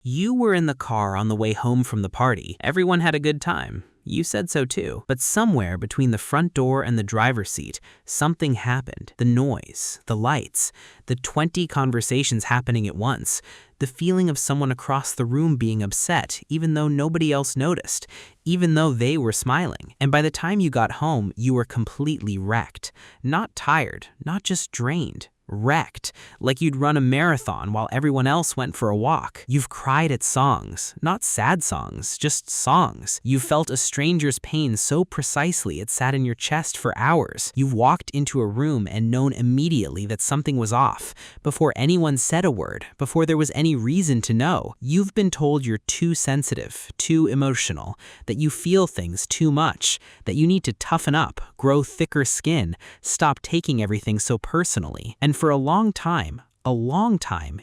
You were in the car on the way home from the party. Everyone had a good time. You said so too. But somewhere between the front door and the driver's seat, something happened. The noise, the lights, the 20 conversations happening at once, the feeling of someone across the room being upset even though nobody else noticed, even though they were smiling. And by the time you got home, you were completely wrecked. Not tired, not just drained. Wrecked, like you'd run a marathon while everyone else went for a walk. You've cried at songs, not sad songs, just songs. You've felt a stranger's pain so precisely it sat in your chest for hours. You've walked into a room and known immediately that something was off, before anyone said a word, before there was any reason to know. You've been told you're too sensitive, too emotional, that you feel things too much, that you need to toughen up, grow thicker skin, stop taking everything so personally. And for a long time,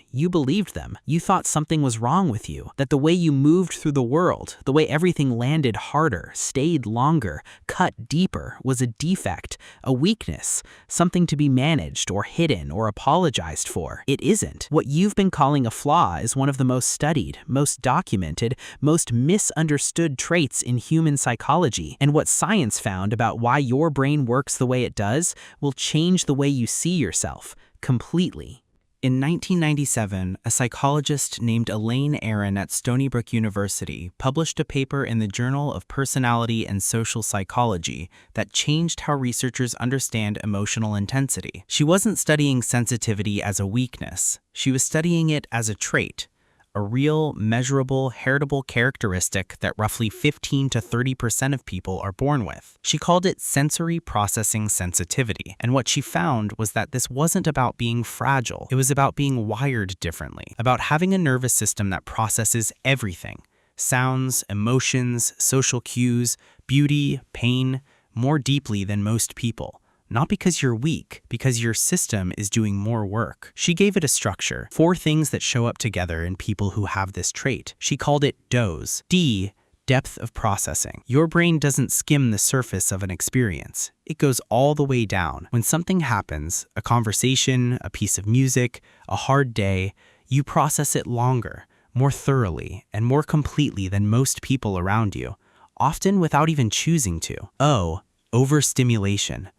you believed them. You thought something was wrong with you, that the way you moved through the world, the way everything landed harder, stayed longer, cut deeper, was a defect, a weakness, something to be managed or hidden or apologized for. It isn't. What you've been calling a flaw is one of the most studied, most documented, most misunderstood traits in human psychology. And what science found about why your brain works the way it does will change the way you see yourself completely. In 1997, a psychologist named Elaine Aron at Stony Brook University published a paper in the Journal of Personality and Social Psychology that changed how researchers understand emotional intensity. She wasn't studying sensitivity as a weakness. She was studying it as a trait, a real, measurable, heritable characteristic that roughly 15 to 30% of people are born with. She called it sensory processing sensitivity, and what she found was that this wasn't about being fragile. It was about being wired differently, about having a nervous system that processes everything: sounds, emotions, social cues, beauty, pain, more deeply than most people. Not because you're weak, because your system is doing more work. She gave it a structure, 4 things that show up together in people who have this trait. She called it DOES. D, depth of processing. Your brain doesn't skim the surface of an experience. It goes all the way down. When something happens, a conversation, a piece of music, a hard day, you process it longer, more thoroughly, and more completely than most people around you, often without even choosing to. O, overstimulation.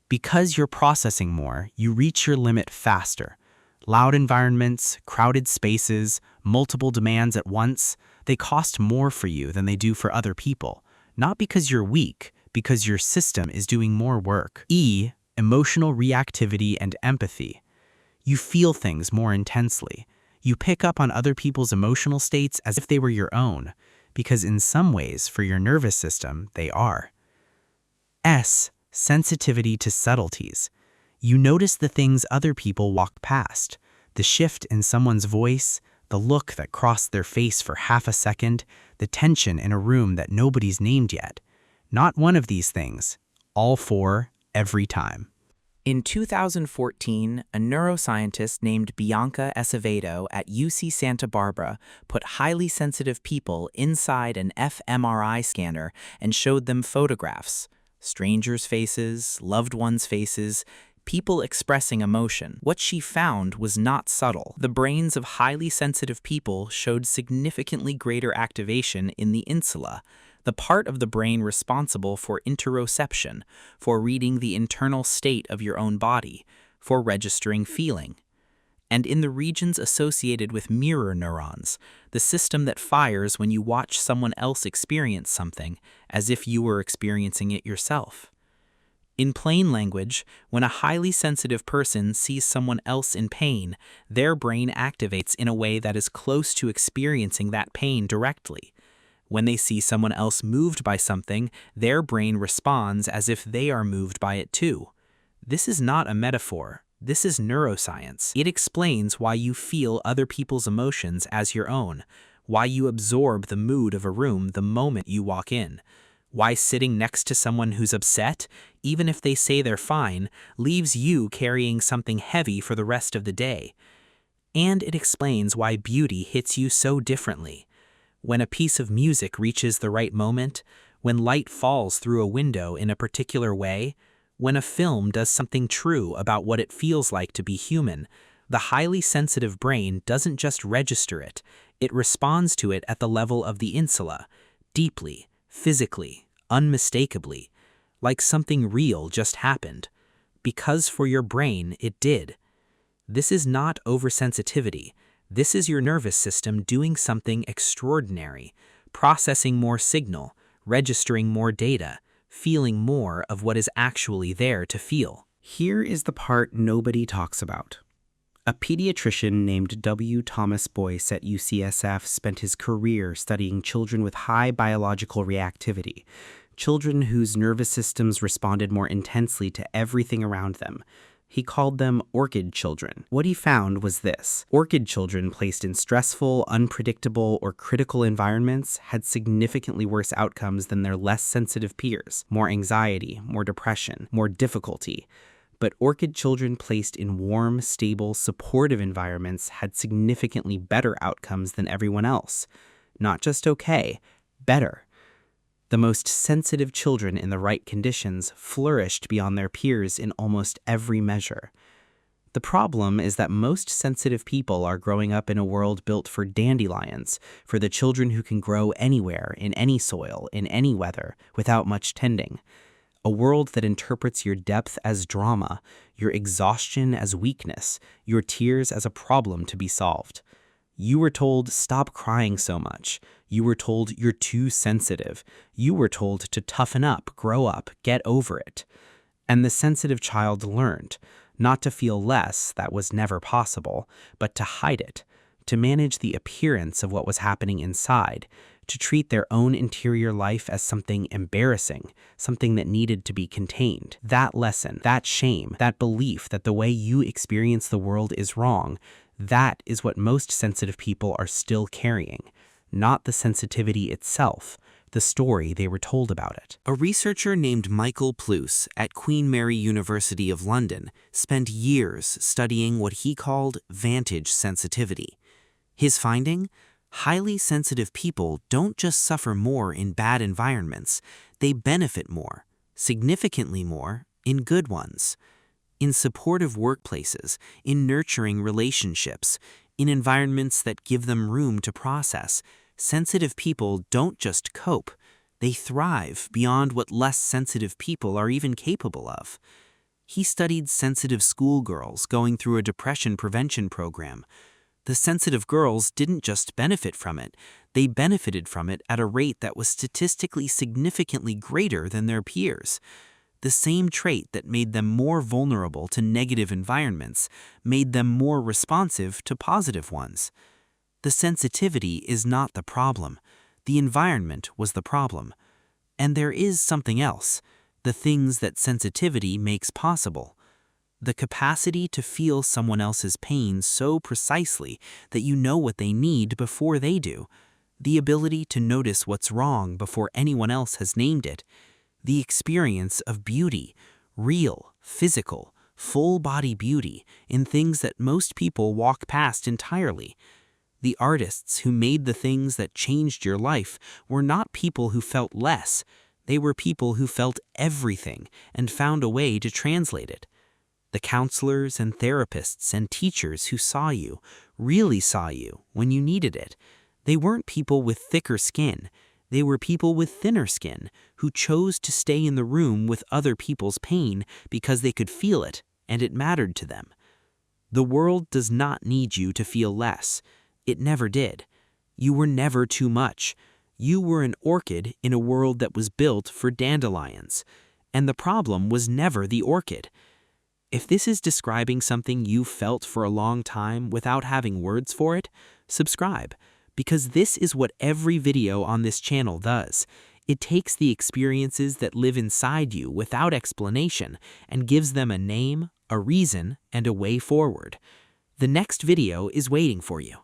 Because you're processing more, you reach your limit faster. Loud environments, crowded spaces, multiple demands at once, they cost more for you than they do for other people. Not because you're weak, because your system is doing more work. E, emotional reactivity and empathy. You feel things more intensely. You pick up on other people's emotional states as if they were your own, because in some ways, for your nervous system, they are. S, sensitivity to subtleties. You notice the things other people walk past, the shift in someone's voice, the look that crossed their face for half a second, the tension in a room that nobody's named yet. Not one of these things, all 4, every time. In 2014, a neuroscientist named Bianca Acevedo at UC Santa Barbara put highly sensitive people inside an fMRI scanner and showed them photographs. Strangers' faces, loved ones' faces, people expressing emotion. What she found was not subtle. The brains of highly sensitive people showed significantly greater activation in the insula, the part of the brain responsible for interoception, for reading the internal state of your own body, for registering feeling. And in the regions associated with mirror neurons, the system that fires when you watch someone else experience something, as if you were experiencing it yourself. In plain language, when a highly sensitive person sees someone else in pain, their brain activates in a way that is close to experiencing that pain directly. When they see someone else moved by something, their brain responds as if they are moved by it too. This is not a metaphor. This is neuroscience. It explains why you feel other people's emotions as your own, why you absorb the mood of a room the moment you walk in, why sitting next to someone who's upset, even if they say they're fine, leaves you carrying something heavy for the rest of the day. And it explains why beauty hits you so differently. When a piece of music reaches the right moment, when light falls through a window in a particular way, when a film does something true about what it feels like to be human, the highly sensitive brain doesn't just register it, It responds to it at the level of the insula, deeply, physically, unmistakably, like something real just happened, because for your brain it did. This is not oversensitivity. This is your nervous system doing something extraordinary, processing more signal, registering more data, feeling more of what is actually there to feel. Here is the part nobody talks about. A pediatrician named W. Thomas Boyce at UCSF spent his career studying children with high biological reactivity, children whose nervous systems responded more intensely to everything around them. He called them orchid children. What he found was this: orchid children placed in stressful, unpredictable, or critical environments had significantly worse outcomes than their less sensitive peers, more anxiety, more depression, more difficulty. But orchid children placed in warm, stable, supportive environments had significantly better outcomes than everyone else. Not just okay, better. The most sensitive children in the right conditions flourished beyond their peers in almost every measure. The problem is that most sensitive people are growing up in a world built for dandelions, for the children who can grow anywhere, in any soil, in any weather, without much tending. A world that interprets your depth as drama, your exhaustion as weakness, your tears as a problem to be solved. You were told, stop crying so much. You were told, you're too sensitive. You were told to toughen up, grow up, get over it. And the sensitive child learned, not to feel less, that was never possible, but to hide it, to manage the appearance of what was happening inside, to treat their own interior life as something embarrassing, something that needed to be contained. That lesson, that shame, that belief that the way you experience the world is wrong, that is what most sensitive people are still carrying, not the sensitivity itself, the story they were told about it. A researcher named Michael Pluess at Queen Mary University of London spent years studying what he called vantage sensitivity. His finding? Highly sensitive people don't just suffer more in bad environments, they benefit more, significantly more, in good ones. In supportive workplaces, in nurturing relationships, in environments that give them room to process, sensitive people don't just cope, they thrive beyond what less sensitive people are even capable of. He studied sensitive schoolgirls going through a depression prevention program. The sensitive girls didn't just benefit from it, they benefited from it at a rate that was statistically significantly greater than their peers. The same trait that made them more vulnerable to negative environments made them more responsive to positive ones. The sensitivity is not the problem. The environment was the problem. And there is something else, the things that sensitivity makes possible. The capacity to feel someone else's pain so precisely that you know what they need before they do. The ability to notice what's wrong before anyone else has named it. The experience of beauty, real, physical, full-body beauty in things that most people walk past entirely. The artists who made the things that changed your life were not people who felt less. They were people who felt everything and found a way to translate it. The counselors and therapists and teachers who saw you, really saw you when you needed it. They weren't people with thicker skin. They were people with thinner skin who chose to stay in the room with other people's pain because they could feel it and it mattered to them. The world does not need you to feel less. It never did. You were never too much. You were an orchid in a world that was built for dandelions. And the problem was never the orchid. If this is describing something you felt for a long time without having words for it, subscribe, because this is what every video on this channel does. It takes the experiences that live inside you without explanation and gives them a name, a reason, and a way forward. The next video is waiting for you.